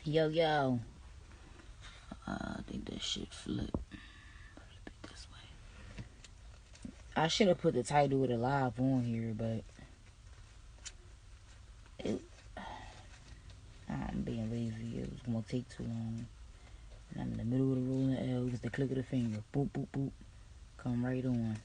Yo, yo. I think that shit flip. This way. I should have put the title of the live on here, but it, I'm being lazy. It was gonna take too long. And I'm in the middle of the rolling L. Just the click of the finger. Boop, boop, boop. Come right on.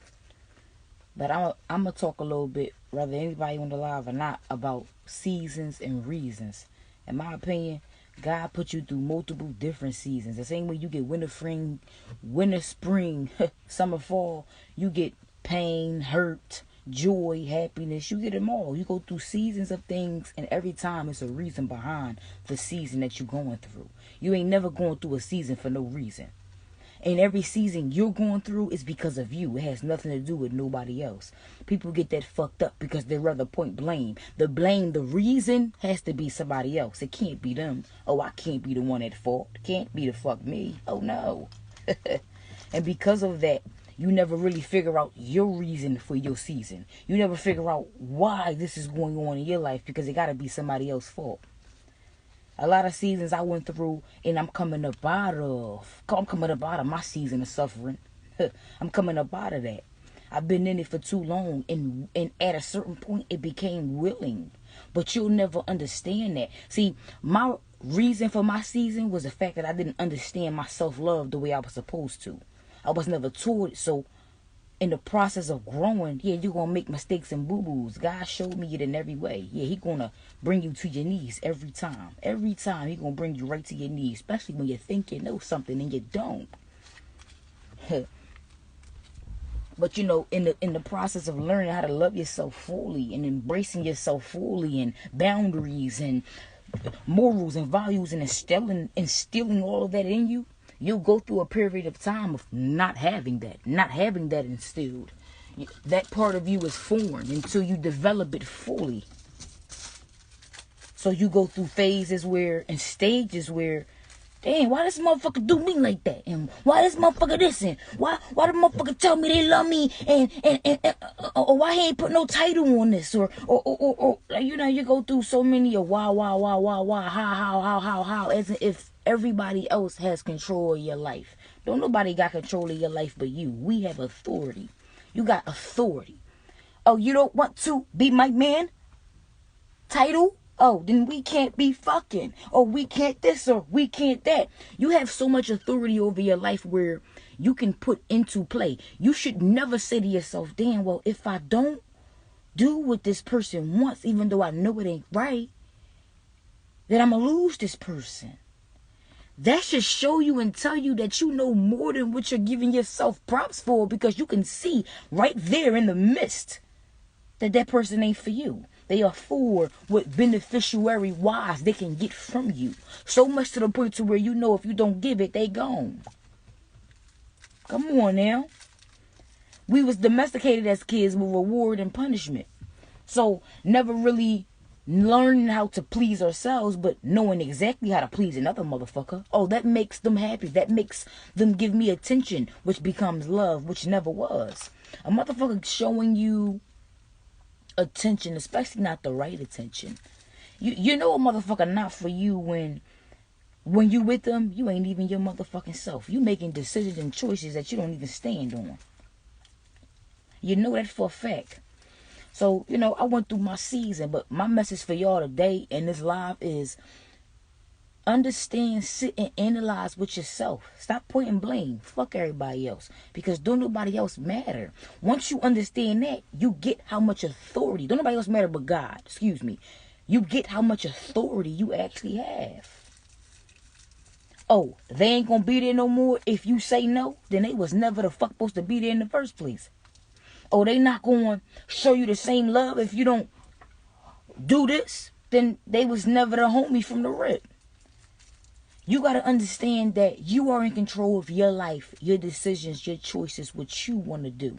But I'm gonna talk a little bit, whether anybody on the live or not, about seasons and reasons. In my opinion, God put you through multiple different seasons. The same way you get winter, spring, summer, fall, you get pain, hurt, joy, happiness. You get them all. You go through seasons of things, and every time it's a reason behind the season that you're going through. You ain't never going through a season for no reason. And every season you're going through is because of you. It has nothing to do with nobody else. People get that fucked up because they rather point blame. The reason has to be somebody else. It can't be them. Oh, I can't be the one at fault. Can't be the fuck me. Oh, no. And because of that, you never really figure out your reason for your season. You never figure out why this is going on in your life because it got to be somebody else's fault. A lot of seasons I went through and I'm coming up out of my season of suffering. I'm coming up out of that. I've been in it for too long and at a certain point it became willing. But you'll never understand that. See, my reason for my season was the fact that I didn't understand my self-love the way I was supposed to. I was never taught it, so in the process of growing, yeah, you're going to make mistakes and boo-boos. God showed me it in every way. Yeah, He going to bring you to your knees every time. Every time He going to bring you right to your knees, especially when you think you know something and you don't. But you know, in the process of learning how to love yourself fully and embracing yourself fully and boundaries and morals and values and instilling all of that in you, you'll go through a period of time of not having that instilled. That part of you is foreign until you develop it fully. So you go through phases and stages where, damn, why this motherfucker do me like that? And why this motherfucker this? And why the motherfucker tell me they love me? Or why he ain't put no title on this? Or you know, you go through so many of why, how, as if everybody else has control of your life. Don't nobody got control of your life but you. We have authority. You got authority. Oh, you don't want to be my man? Title? Oh, then we can't be fucking. Or we can't this or we can't that. You have so much authority over your life where you can put into play. You should never say to yourself, damn, well, if I don't do what this person wants, even though I know it ain't right, then I'm going to lose this person. That should show you and tell you that you know more than what you're giving yourself props for, because you can see right there in the midst that person ain't for you. They are for what beneficiary wise they can get from you. So much to the point to where you know if you don't give it, they gone. Come on now. We was domesticated as kids with reward and punishment. So never really learning how to please ourselves, but knowing exactly how to please another motherfucker. Oh, that makes them happy. That makes them give me attention, which becomes love, which never was. A motherfucker showing you attention, especially not the right attention. You know a motherfucker not for you when you with them, you ain't even your motherfucking self. You making decisions and choices that you don't even stand on. You know that for a fact. So, you know, I went through my season, but my message for y'all today in this live is understand, sit and analyze with yourself. Stop pointing blame. Fuck everybody else. Because don't nobody else matter. Once you understand that, you get how much authority. Don't nobody else matter but God. Excuse me. You get how much authority you actually have. Oh, they ain't gonna be there no more if you say no? Then they was never the fuck supposed to be there in the first place. Oh, they not going to show you the same love if you don't do this? Then they was never the homie from the rip. You got to understand that you are in control of your life, your decisions, your choices, what you want to do.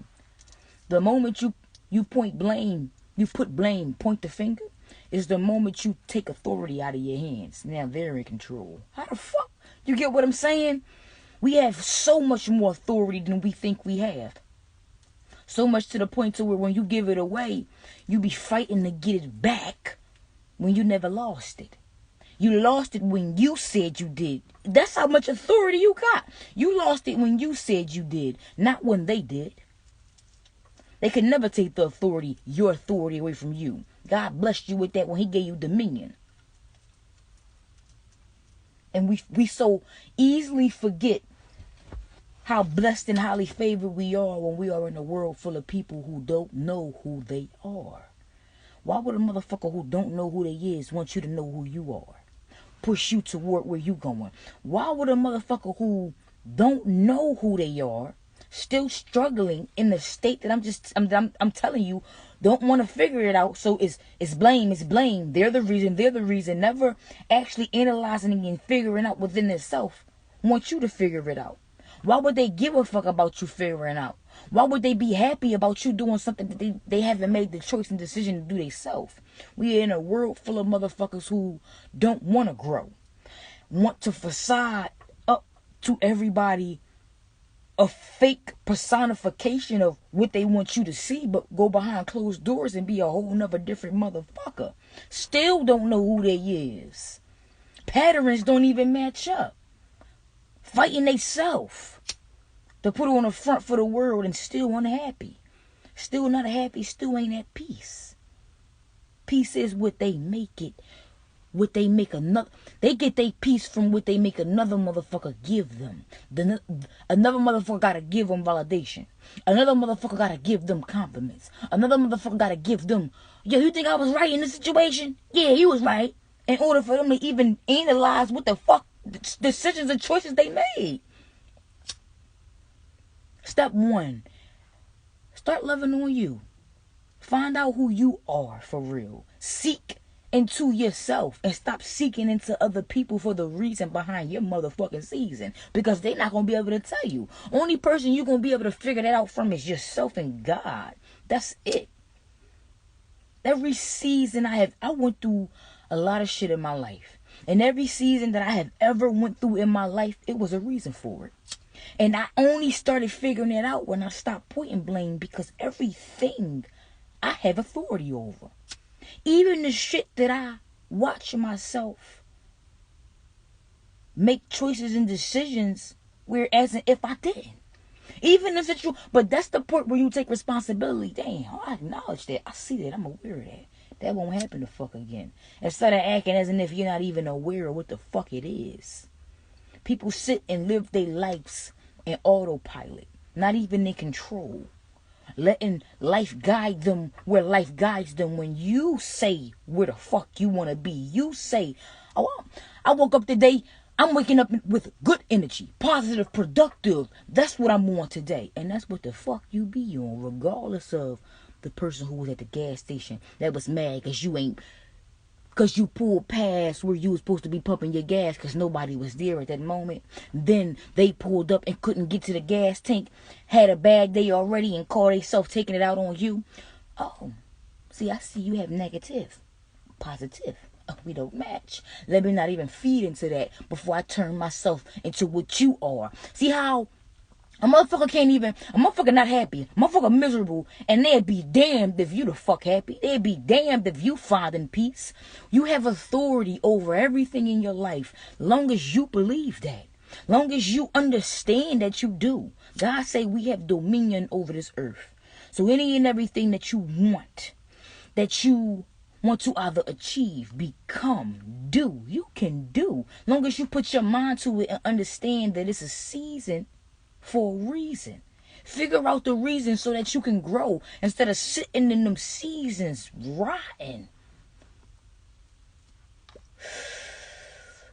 The moment you point blame, point the finger, is the moment you take authority out of your hands. Now they're in control. How the fuck? You get what I'm saying? We have so much more authority than we think we have. So much to the point to where when you give it away, you be fighting to get it back when you never lost it. You lost it when you said you did. That's how much authority you got. You lost it when you said you did, not when they did. They could never take the authority, your authority, away from you. God blessed you with that when he gave you dominion. And we so easily forget how blessed and highly favored we are when we are in a world full of people who don't know who they are. Why would a motherfucker who don't know who they is want you to know who you are? Push you toward where you going? Why would a motherfucker who don't know who they are, still struggling in the state that I'm telling you, don't want to figure it out? So it's blame. They're the reason. Never actually analyzing and figuring out within itself. Want you to figure it out. Why would they give a fuck about you figuring out? Why would they be happy about you doing something that they haven't made the choice and decision to do themselves? We are in a world full of motherfuckers who don't want to grow. Want to facade up to everybody a fake personification of what they want you to see, but go behind closed doors and be a whole nother different motherfucker. Still don't know who they is. Patterns don't even match up. Fighting they self to put on the front for the world and still unhappy. Still not happy, still ain't at peace. Peace is what they make it. What they make another. They get their peace from what they make another motherfucker give them. Another motherfucker gotta give them validation. Another motherfucker gotta give them compliments. Another motherfucker gotta give them, yo, you think I was right in this situation? Yeah, you was right. In order for them to even analyze what the fuck decisions and choices they made. Step 1. Start loving on you. Find out who you are for real. Seek into yourself and stop seeking into other people for the reason behind your motherfucking season, because they're not going to be able to tell you. Only person you're going to be able to figure that out from is yourself and God. That's it. Every season I went through a lot of shit in my life. And every season that I have ever went through in my life, it was a reason for it. And I only started figuring it out when I stopped pointing blame, because everything I have authority over. Even the shit that I watch myself make choices and decisions, whereas if I didn't. Even if it's true. But that's the part where you take responsibility. Damn, I acknowledge that. I see that. I'm aware of that. That won't happen the fuck again. Instead of acting as if you're not even aware of what the fuck it is. People sit and live their lives in autopilot. Not even in control. Letting life guide them where life guides them. When you say where the fuck you want to be. You say, oh, I woke up today. I'm waking up with good energy. Positive, productive. That's what I'm on today. And that's what the fuck you be on. Regardless of the person who was at the gas station that was mad because you pulled past where you was supposed to be pumping your gas because nobody was there at that moment. Then they pulled up and couldn't get to the gas tank, had a bad day already, and called themselves taking it out on you. Oh, see, I see you have negative, positive. Oh, we don't match. Let me not even feed into that before I turn myself into what you are. See how a motherfucker not happy, a motherfucker miserable, and they'd be damned if you the fuck happy. They'd be damned if you finding peace. You have authority over everything in your life, long as you believe that. Long as you understand that you do. God say we have dominion over this earth. So any and everything that you want to either achieve, become, do, you can do. Long as you put your mind to it and understand that it's a season for a reason. Figure out the reason so that you can grow instead of sitting in them seasons rotting.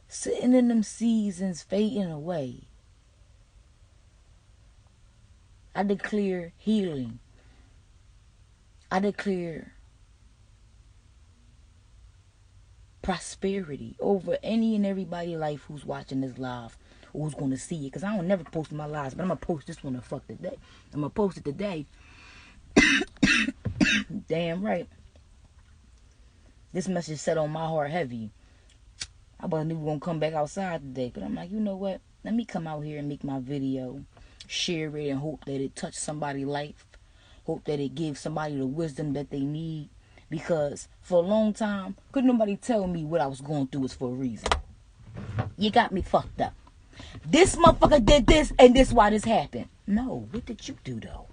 Sitting in them seasons fading away. I declare healing. I declare prosperity over any and everybody life who's watching this live. Who's going to see it, because I don't never post my lives, but I'm going to post this one the fuck today. I'm going to post it today. Damn right. This message set on my heart heavy. I wasn't even going to come back outside today, but I'm like, you know what? Let me come out here and make my video, share it, and hope that it touch somebody's life. Hope that it gives somebody the wisdom that they need Because for a long time, couldn't nobody tell me what I was going through was for a reason. You got me fucked up. This motherfucker did this, and this why this happened. No, what did you do though?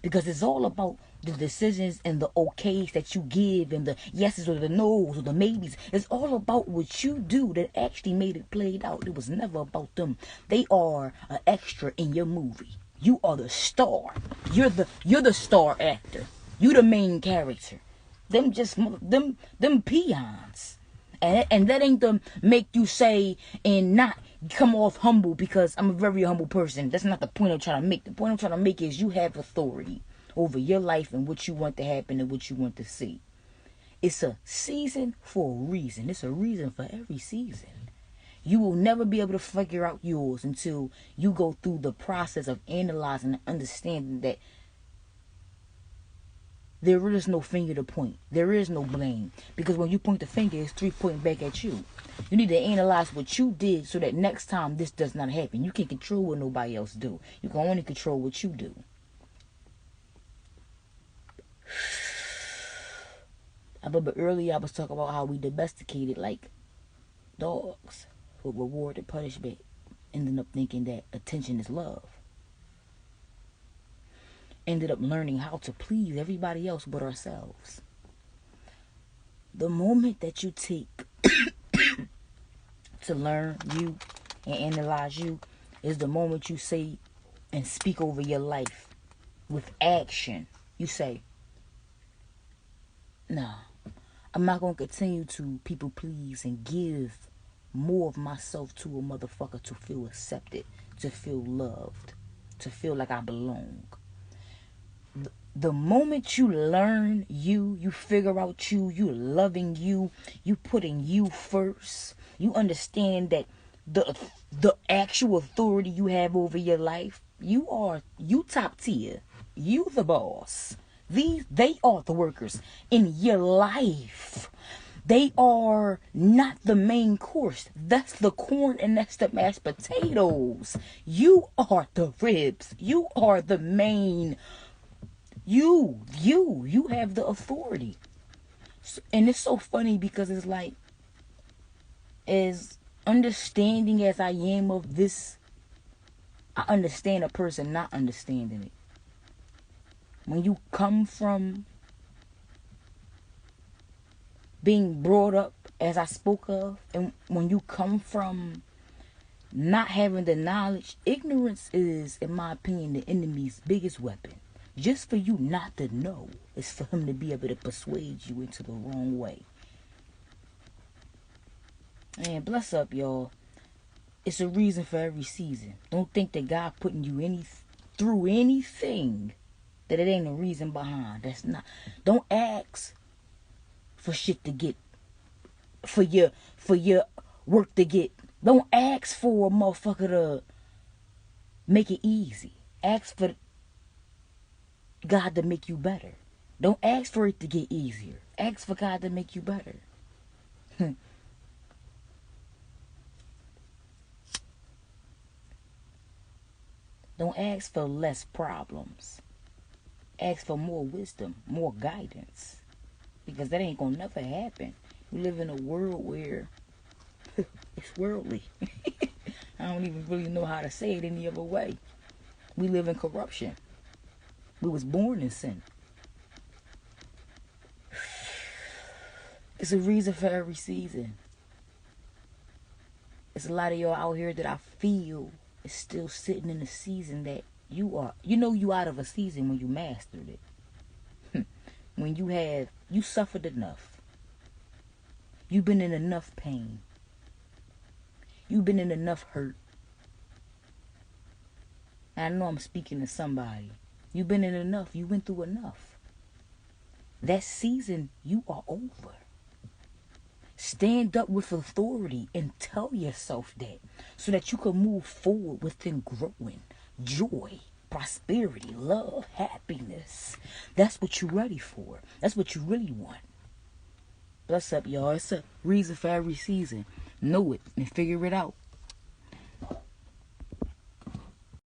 Because it's all about the decisions and the okays that you give and the yeses or the nos or the maybes. It's all about what you do that actually made it played out. It was never about them. They are an extra in your movie. You are the star. You're the star actor. You the main character. Them just them peons. And that ain't to make you say and not come off humble, because I'm a very humble person. That's not the point I'm trying to make. The point I'm trying to make is you have authority over your life and what you want to happen and what you want to see. It's a season for a reason. It's a reason for every season. You will never be able to figure out yours until you go through the process of analyzing and understanding that there is no finger to point. There is no blame. Because when you point the finger, it's 3 pointing back at you. You need to analyze what you did so that next time this does not happen. You can't control what nobody else do. You can only control what you do. I remember earlier I was talking about how we domesticated like dogs with reward and punishment, ending up thinking that attention is love. Ended up learning how to please everybody else but ourselves. The moment that you take to learn you and analyze you is the moment you say and speak over your life with action. You say, no, I'm not going to continue to people please and give more of myself to a motherfucker to feel accepted, to feel loved, to feel like I belong. The moment you learn you figure out you loving you putting you first, you understand that the actual authority you have over your life, you top tier, you the boss. They are the workers in your life. They are not the main course. That's the corn and that's the mashed potatoes. You are the ribs. You are the main. You have the authority. And it's so funny because it's like, as understanding as I am of this, I understand a person not understanding it. When you come from being brought up as I spoke of, and when you come from not having the knowledge, ignorance is, in my opinion, the enemy's biggest weapon. Just for you not to know is for him to be able to persuade you into the wrong way. And bless up, y'all. It's a reason for every season. Don't think that God putting you through anything that it ain't a reason behind. That's not. Don't ask for shit to get, for your work to get. Don't ask for a motherfucker to make it easy. Ask for God to make you better. Don't ask for it to get easier. Ask for God to make you better. Don't ask for less problems. Ask for more wisdom, more guidance. Because that ain't gonna never happen. We live in a world where it's worldly. I don't even really know how to say it any other way. We live in corruption. We was born in sin. It's a reason for every season. There's a lot of y'all out here that I feel is still sitting in a season that you are. You know you out of a season when you mastered it. When you suffered enough. You've been in enough pain. You've been in enough hurt. And I know I'm speaking to somebody. You've been in enough. You went through enough. That season, you are over. Stand up with authority and tell yourself that, so that you can move forward within growing joy, prosperity, love, happiness. That's what you're ready for. That's what you really want. Bless up, y'all. It's a reason for every season. Know it and figure it out.